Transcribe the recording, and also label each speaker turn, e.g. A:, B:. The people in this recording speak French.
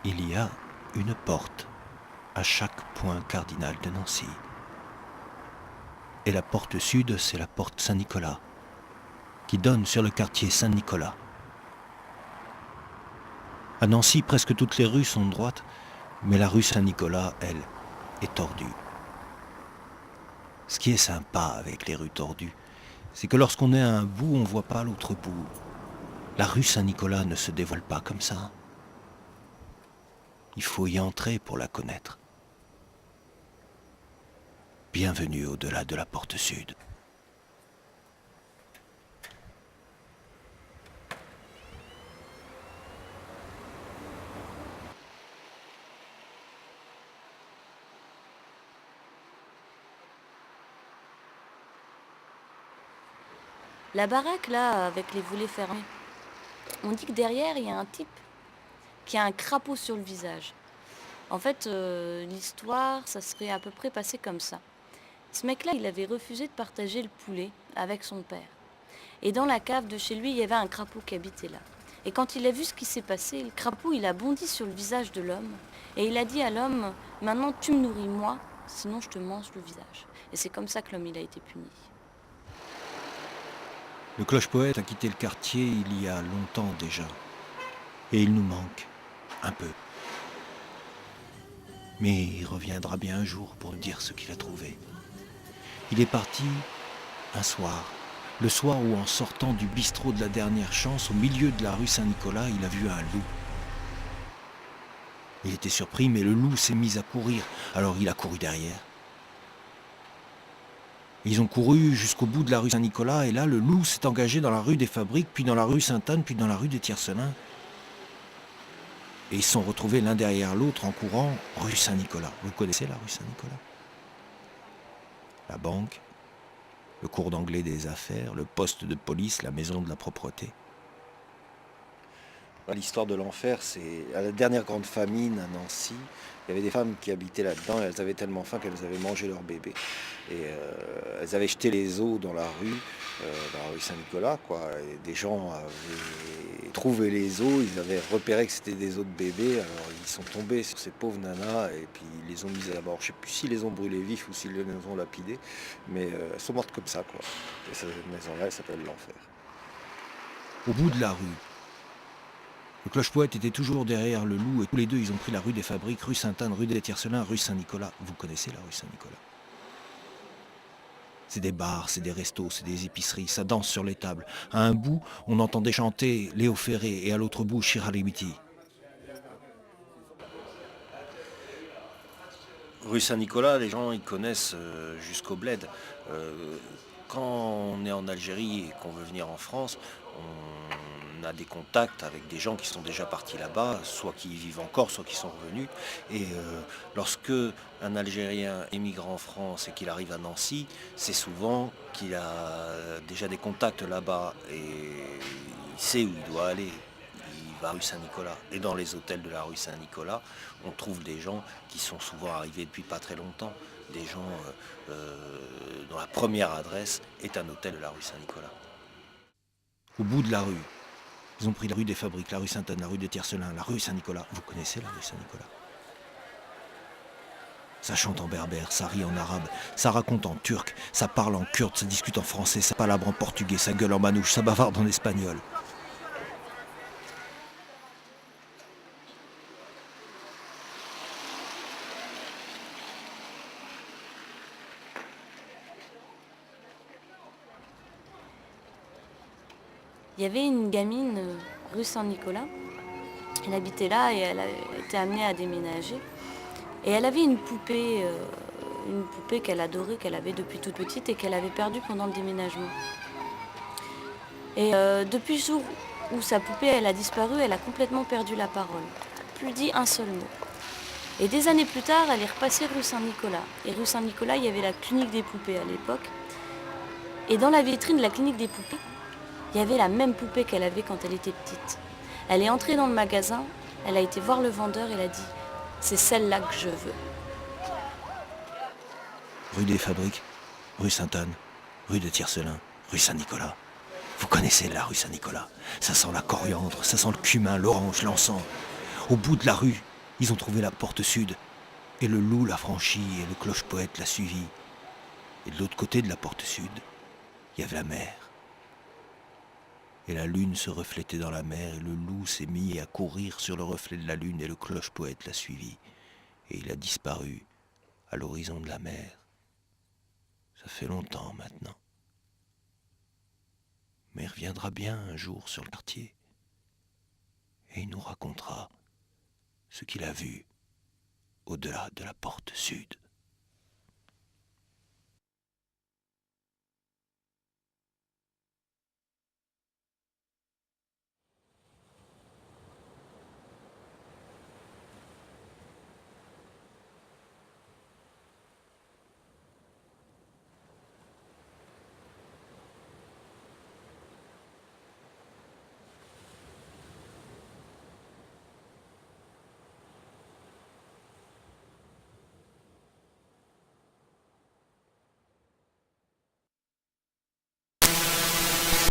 A: Il y a une porte à chaque point cardinal de Nancy. Et la porte sud, c'est la porte Saint-Nicolas, qui donne sur le quartier Saint-Nicolas. À Nancy, presque toutes les rues sont droites, mais la rue Saint-Nicolas, elle, est tordue. Ce qui est sympa avec les rues tordues, c'est que lorsqu'on est à un bout, on ne voit pas l'autre bout. La rue Saint-Nicolas ne se dévoile pas comme ça. Il faut y entrer pour la connaître. Bienvenue au-delà de la porte sud.
B: La baraque, là, avec les volets fermés, on dit que derrière, il y a un type qui a un crapaud sur le visage. En fait, l'histoire, ça serait à peu près passé comme ça. Ce mec-là, il avait refusé de partager le poulet avec son père. Et dans la cave de chez lui, il y avait un crapaud qui habitait là. Et quand il a vu ce qui s'est passé, le crapaud, il a bondi sur le visage de l'homme. Et il a dit à l'homme, maintenant tu me nourris moi, sinon je te mange le visage. Et c'est comme ça que l'homme, il a été puni.
A: Le cloche-poète a quitté le quartier il y a longtemps déjà. Et il nous manque, un peu. Mais il reviendra bien un jour pour nous dire ce qu'il a trouvé. Il est parti un soir. Le soir où, en sortant du bistrot de la dernière chance, au milieu de la rue Saint-Nicolas, il a vu un loup. Il était surpris, mais le loup s'est mis à courir. Alors il a couru derrière. Ils ont couru jusqu'au bout de la rue Saint-Nicolas, et là, le loup s'est engagé dans la rue des Fabriques, puis dans la rue Sainte-Anne, puis dans la rue des Tiercelins. Et ils se sont retrouvés l'un derrière l'autre en courant rue Saint-Nicolas. Vous connaissez la rue Saint-Nicolas? La banque, le cours d'anglais des affaires, le poste de police, la maison de la propreté.
C: L'histoire de l'enfer, c'est à la dernière grande famine à Nancy, il y avait des femmes qui habitaient là-dedans et elles avaient tellement faim qu'elles avaient mangé leur bébé. Et elles avaient jeté les os dans la rue Saint-Nicolas, quoi. Et des gens avaient trouvé les os, ils avaient repéré que c'était des os de bébé, alors ils sont tombés sur ces pauvres nanas et puis ils les ont mises à mort. Je ne sais plus s'ils les ont brûlés vifs ou s'ils les ont lapidés, mais elles sont mortes comme ça, quoi. Et cette maison-là, elle s'appelle l'enfer.
A: Au bout de la rue, le cloche-poète était toujours derrière le loup et tous les deux ils ont pris la rue des Fabriques, rue Sainte-Anne, rue des Tiercelins, rue Saint-Nicolas. Vous connaissez la rue Saint-Nicolas? C'est des bars, c'est des restos, c'est des épiceries, ça danse sur les tables. À un bout, on entendait chanter Léo Ferré et à l'autre bout, Chiralibiti.
C: Rue Saint-Nicolas, les gens ils connaissent jusqu'au bled. Quand on est en Algérie et qu'on veut venir en France, on a des contacts avec des gens qui sont déjà partis là-bas, soit qui y vivent encore, soit qui sont revenus. Et lorsque un Algérien émigre en France et qu'il arrive à Nancy, c'est souvent qu'il a déjà des contacts là-bas et il sait où il doit aller. Il va à rue Saint-Nicolas. Et dans les hôtels de la rue Saint-Nicolas, on trouve des gens qui sont souvent arrivés depuis pas très longtemps. Des gens dont la première adresse est un hôtel de la rue Saint-Nicolas.
A: Au bout de la rue, ils ont pris la rue des Fabriques, la rue Sainte-Anne, la rue des Tiercelins, la rue Saint-Nicolas. Vous connaissez la rue Saint-Nicolas? Ça chante en berbère, ça rit en arabe, ça raconte en turc, ça parle en kurde, ça discute en français, ça palabre en portugais, ça gueule en manouche, ça bavarde en espagnol.
B: Il y avait une gamine rue Saint-Nicolas. Elle habitait là et elle a été amenée à déménager. Et elle avait une poupée qu'elle adorait, qu'elle avait depuis toute petite et qu'elle avait perdue pendant le déménagement. Et depuis le jour où sa poupée elle a disparu, elle a complètement perdu la parole. Plus dit un seul mot. Et des années plus tard, elle est repassée rue Saint-Nicolas. Et rue Saint-Nicolas, il y avait la clinique des poupées à l'époque. Et dans la vitrine de la clinique des poupées, il y avait la même poupée qu'elle avait quand elle était petite. Elle est entrée dans le magasin, elle a été voir le vendeur et elle a dit « C'est celle-là que je veux ».
A: Rue des Fabriques, rue Sainte-Anne, rue de Tiercelin, rue Saint-Nicolas. Vous connaissez la rue Saint-Nicolas? Ça sent la coriandre, ça sent le cumin, l'orange, l'encens. Au bout de la rue, Ils ont trouvé la porte sud, et le loup l'a franchie, et le cloche-poète l'a suivi. Et de l'autre côté de la porte sud, il y avait la mer. Et la lune se reflétait dans la mer, et le loup s'est mis à courir sur le reflet de la lune, et le cloche-poète l'a suivi. Et il a disparu à l'horizon de la mer. Ça fait longtemps maintenant. Mais il reviendra bien un jour sur le quartier, et il nous racontera ce qu'il a vu au-delà de la porte sud.